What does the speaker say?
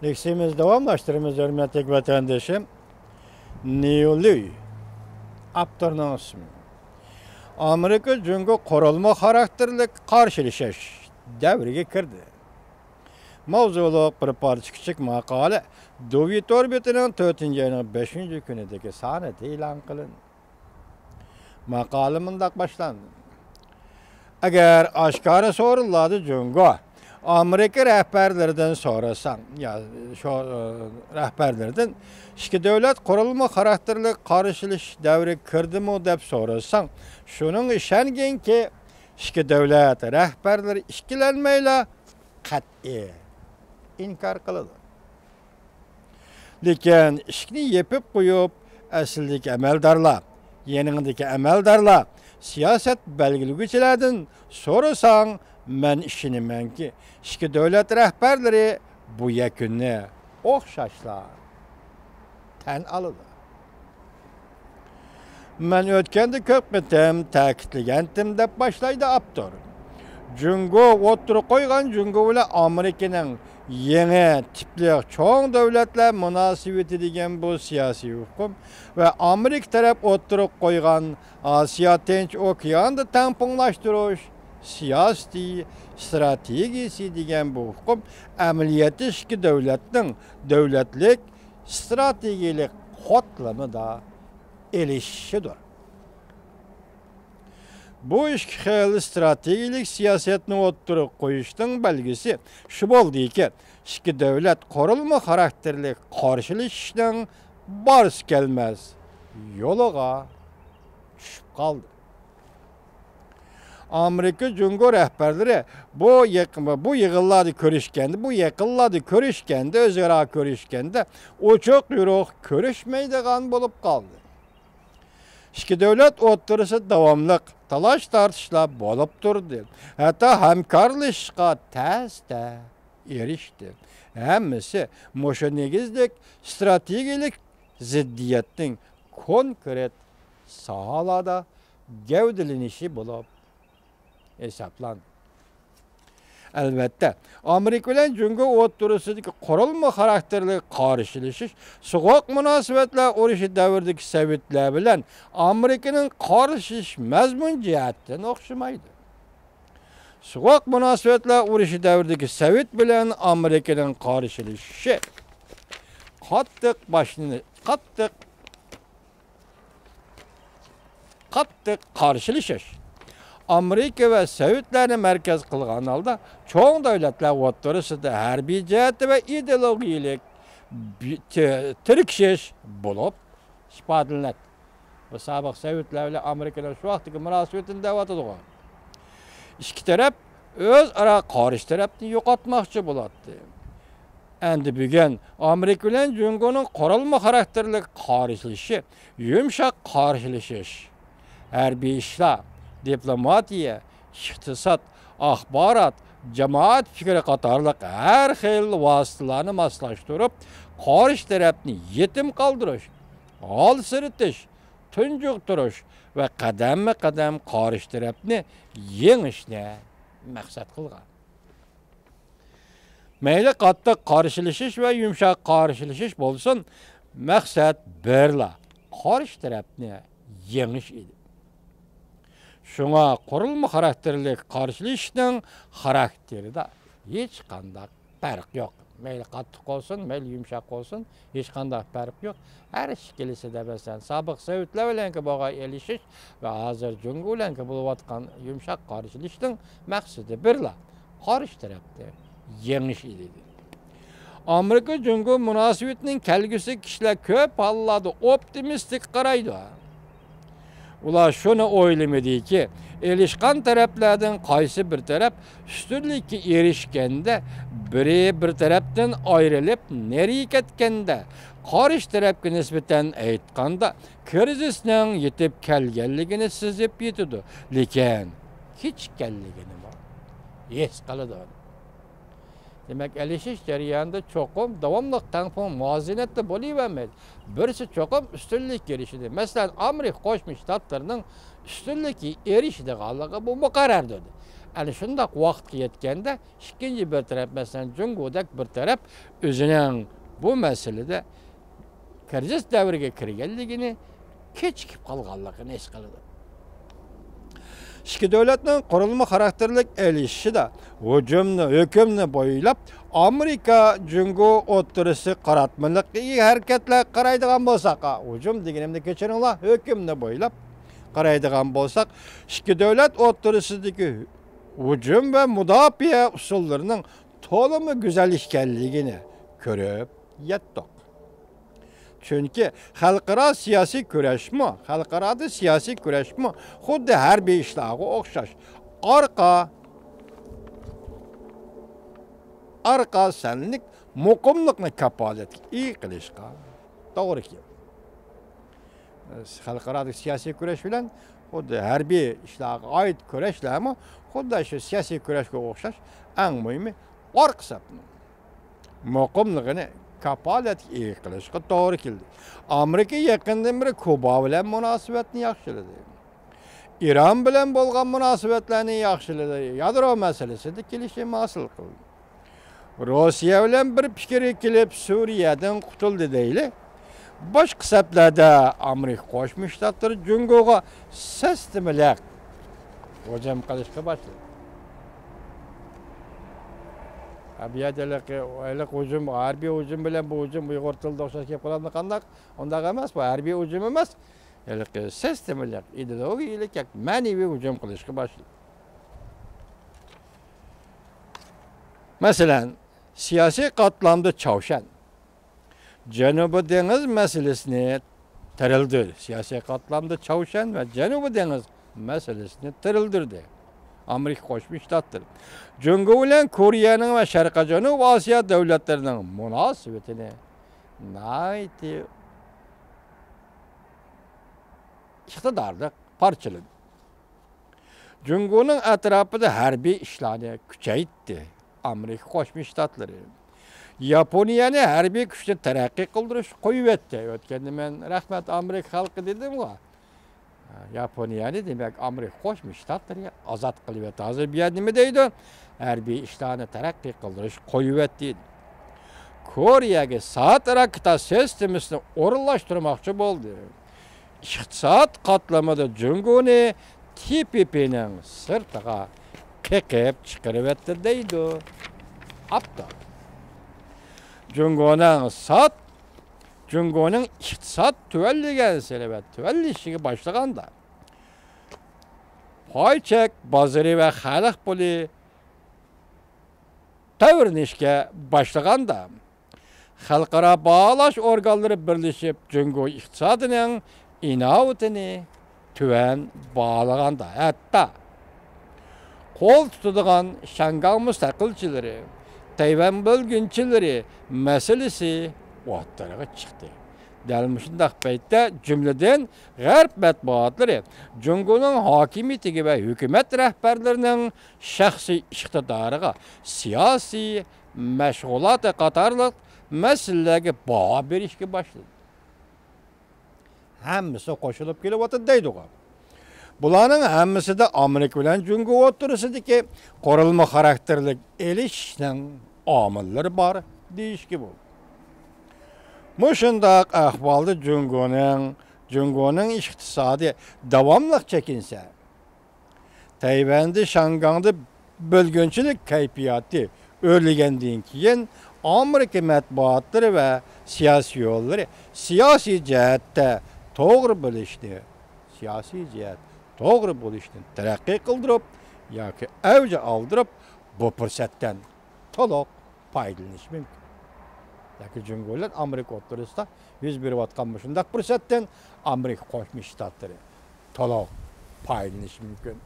Leksimiz davamlaştırımız hürmetli vatandaşım. Neyli? Aptarının ismi. Amerika çünkü korulma karakterli karşılaşış devrige kirdi. Mavzuluk bir parça küçük makale Duvit orbitinin 4. ayının 5. günüdeki saneti ilan kılın. Makale mındak başlandı. Eğer aşkarı soruladı çünkü Amerika rehberlerden sorasan, ya şu rehberlerden iki devlet kurulma karakterli karışılış devri kırdı mı dep sorasan, şunun işengen ki iki devlet rehberleri işkilenmeyle kat'i inkar kılıdı. Lekin işini yapıp koyup asildeki emeldarla, yenindeki emeldarla siyaset belgilgüçilerden sorasan, men işinimen ki, iki devlet rehberleri bu yekünü okşaşlar, ten alıdı. Men ötkende köp metem, ta'kidlegentim dep başlaydı aptor. Cungo oturu koygan Cungo ile Amerika'nın yeni tipli çoğun devletler münasibeti degen bu siyasi hukum ve Amerika taraf oturu koygan Asya Tinç Okyan'da tamponlaştırış siyasi stratejisi degen bu hukum ameliyatı iki devletin devletlik stratejilik kodlamı da elişidir. Bu iş xeyli stratejilik siyasetini oturup koyuştun belgisi şu oldu ki, iki devlet korulma karakterli karşılaşıştan barış gelmez yoluğa düşüp kaldı. Amerika Cumhur rehberleri bu yığılladı körüşkende, özgara körüşkende o çok yürük körüşmeydiğen bulup kaldı. İki devlet oturusu davamlık talaş tartışla bolup durdu. Hatta hemkarlışqa tezde erişti. Hemmisi moşu negizlik stratejilik ziddiyetin konkret sahalada gevdelenişi bulup hesaplandı. Elbette Amerika ile Cumhur oturusundaki korulma karakterli karşılaşış, soğuk münasebetler oruşu devirdeki Sovyetler bilen Amerika'nın karşılaşış mezmun cihetten okşamaydı. Soğuk münasebetler oruşu devirdeki Sovyet bilen Amerika'nın karşılaşışı kattık karşılaşış. Amerika ve Sovyetlerini merkez kılgan halda çoğun devletler oturusunda harbiy ciheti ve ideologiyalik tirikşiş bulup ispadilnet. Bu sabık Sovyetler ile Amerika'nın şu vaxtaki münasebetinde vatıdı o. İki taraf öz ara karış tarafını yoqatmakçı buladı. Endi bugün Amerika ile Cumhur'un korulma karakterli karşılaşışı, yumuşak karşılaşış, harbiy işler, diplomatiya, iktisat, axbarat, cemaat fikri qatarlıq her xil vasıtalarını maslaştırıp, karşı tarafını yetim kaldırış, al sırıtış, tuncuqtırış ve kadem karşı tarafını yengişne maksat kılgan. Meyli qattiq karşılaşış ve yumuşak karşılaşış bolsun, maksat birla, karşı tarafını yengiş idi. Şuna korulma karakterli karşılaşışın karakteri de hiç kandak fark yok. Meyli kattık olsun, meyli yumuşak olsun, hiç kandak fark yok. Her işkilisi de mesela sabık Sovyetler bilen ki bağa elişiş ve hazır Cumhur bilen ki buluvatkan yumuşak karşılaşışın maksidi birla. Karşı tarafta yeniş idi. Amerika Cumhur münasebetinin kelgüsü kişiler köp alladı, optimistik qaraydı. Ular şunu oylamadi ki, elişkan taraflardan qaysı bir taraf üstünlükke erişkende, biri bir tarafdan ayrılıp nereye ketgende, karşı tarafga nisbeten aytganda krizisning yetip kelganligini sezip yetidi. Lekin hiç kelligini bor. Es qiladi. Demek elişiş jarayonida çoğum davamlı tampon muazinette bo'lavermaydi. Birisi çoğum üstünlük erişidi. Mesela Amerika Qo'shma Shtatlarının üstünlükki erişidiganligi bu muqarrar dedi. Ana shundaq vaqtga yetganda ikkinchi bir taraf masalan Jungodak bir taraf o'zining bu masalada kriz davriga kirganligini kechikib qolganligini his qiladi. İki devletning qurilma xarakterlik elishishida hujumni bo'ylab Amerika Jungo o'tirisi qaratmalik harakatlar qaraydigan bo'lsak, hujum deganimda kechiringlar, hukmni bo'ylab qaraydigan bo'lsak, ikki davlat o'tirisidagi hujum va mudofaa usullarining to'liq go'zal ekanligini ko'rib yetdik. Çünkü xalqaro siyosiy kurashmi, xalqaroda siyosiy kurashmi xuddi harbiy ishlarga o'xshash. Arqa sanlik muqimlikni kapolat qilishga to'g'ri keladi. Xalqaroda siyosiy kurash bilan xuddi harbiy ishlarga oid kurashlarmi xuddi shu siyosiy kurashga o'xshash eng muhimi orqa muqimligini kapolat qilishga to'g'ri keldi. Amerika yaqindan beri Kuba bilan munosabatni yaxshiladi. Iran bilan bo'lgan munosabatlarni yaxshiladi. Yadro masalasida kelishim hosil qildi. Rossiya bilan bir fikri kelib Suriyadan qutuldi deyli. Boshqa hisoblarda Amerika Qo'shma Shtatlari Jungoga sistematik hujum qilishga boshladi. Abiyadalik hujum, harbiy hujum bilan bu hujum Uyg'ur tilida o'xshash kelib qoladi qanday? Undaq emas, bu harbiy hujum emas. Sistematik, ideologiyalik, ma'naviy hujum qilishga boshladi. Masalan, siyosiy qatlamda Çavşan Janubiy dengiz masalasini tirildi. Siyosiy qatlamda Çavşan va Janubiy dengiz masalasini tirildirdi. Amerika Qo'shma Shtatlari Jungo bilan Koreyaning va Sharqiy Janubiy Osiyo davlatlarining munosabatini nayti iqtidorli parchaladi. Jungoning atrofida harbiy ishlarni kuchaytirdi. Amerika Qo'shma Shtatlari Yaponiyani harbiy kuchni taraqqiy qildirish qo'yibdi. O'tganda men rahmat Amerika xalqi dedim-ku. Yaponiyani demak Amerika Qo'shma Shtatlariga ozod qilyapti. Hozir bu yerda nima deydi? Harbiy ishlarni taraqqiy qildirish qo'yibdi deydi. Koreyaga soat raketa sistemasini o'rinlashtirmoqchi bo'ldi. Iqtisod qatlamida Jungoni TPP'ning sirtiga qeqib chiqaribdi deydi. Apta. Jungoning iqtisod tuvalligan sebab tuvallishiga boshlaganda Qo'ychak bozori va xalq puli tavrinishga boshlaganda xalqaro bağlash organlari birlashib Jungo iqtisodining inovatini tuvan bağlaganda hatto qo'l tutadigan Shangang mustaqilchilari, Tayvan bo'lgunchilari masalasi o'rtaga chiqdi. Dal shundaq paytda jumladan g'arb matbuotlari Jungoning hokimiyatiga va hukumat rahbarlarining shaxsiy iqtidoriga siyosiy mashg'ulot qatorliq masalalarga baho berishga boshladi. Hammasi qo'shilib kelyapti deydi-ku. Bularning hammasida Amerika bilan Jungo o'tirisidagi qurilma xarakterlik elishishning omillari bor deyishga bo'ladi. Mushundaq ahvolda Jungoning iqtisodi davomli chekinsa, Tayvanda Shangangda bo'lgunchilik kayfiyati o'rlagandan keyin Amerika matbuotlari va siyosiy yo'llari siyosiy jihatda to'g'ri bo'lishni taraqqiy qildirib yoki avj oldirib bu fursatdan to'liq foydalanish mumkin. Yoki Jungolar Amerika o'rtasida yuz berayotgan shunday fursatdan Amerika Qo'shma Shtatlari to'liq foydalanish mumkin.